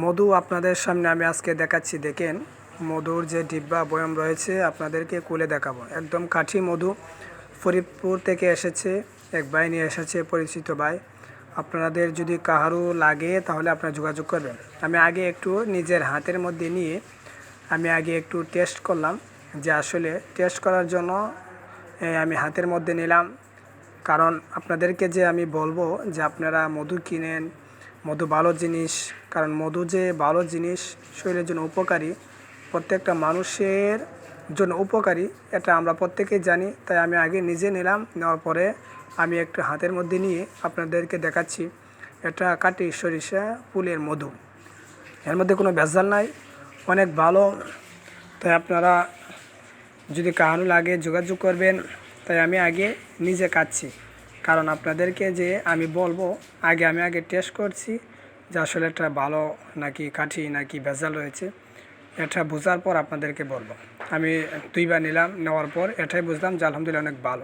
মধু আপনাদের সামনে আমি আজকে দেখাচ্ছি। দেখেন, মধুর যে ডিব্বা বয়াম রয়েছে আপনাদেরকে খুলে দেখাবো। একদম কাঠি মধু, ফরিদপুর থেকে এসেছে, এক ভাই নিয়ে এসেছে, পরিচিত ভাই। আপনাদের যদি কাহারও লাগে তাহলে আপনারা যোগাযোগ করবেন। আমি আগে একটু নিজের হাতের মধ্যে নিয়ে আমি আগে একটু টেস্ট করলাম, যে আসলে টেস্ট করার জন্য আমি হাতের মধ্যে নিলাম। কারণ আপনাদেরকে যে আমি বলবো যে আপনারা মধু কিনেন, মধু ভালো জিনিস। কারণ মধু যে ভালো জিনিস, শরীরের জন্য উপকারী, প্রত্যেকটা মানুষের জন্য উপকারী, এটা আমরা প্রত্যেকেই জানি। তাই আমি আগে নিজে নিলাম, নেওয়ার পরে আমি একটু হাতের মধ্যে নিয়ে আপনাদেরকে দেখাচ্ছি। এটা কাটি সরিষা ফুলের মধু, এর মধ্যে কোনো ভেজাল নাই, অনেক ভালো। তাই আপনারা যদি কাহারও লাগে যোগাযোগ করবেন। তাই আমি আগে নিজে খাচ্ছি, কারণ আপনাদেরকে যে আমি বলবো আমি আগে টেস্ট করছি যে আসলে এটা ভালো নাকি কাঠি নাকি ভেজাল রয়েছে। এটা বোঝার পর আপনাদেরকে বলবো। আমি দুইবার নিলাম, নেওয়ার পর এটাই বুঝলাম যে আলহামদুলিল্লাহ অনেক ভালো।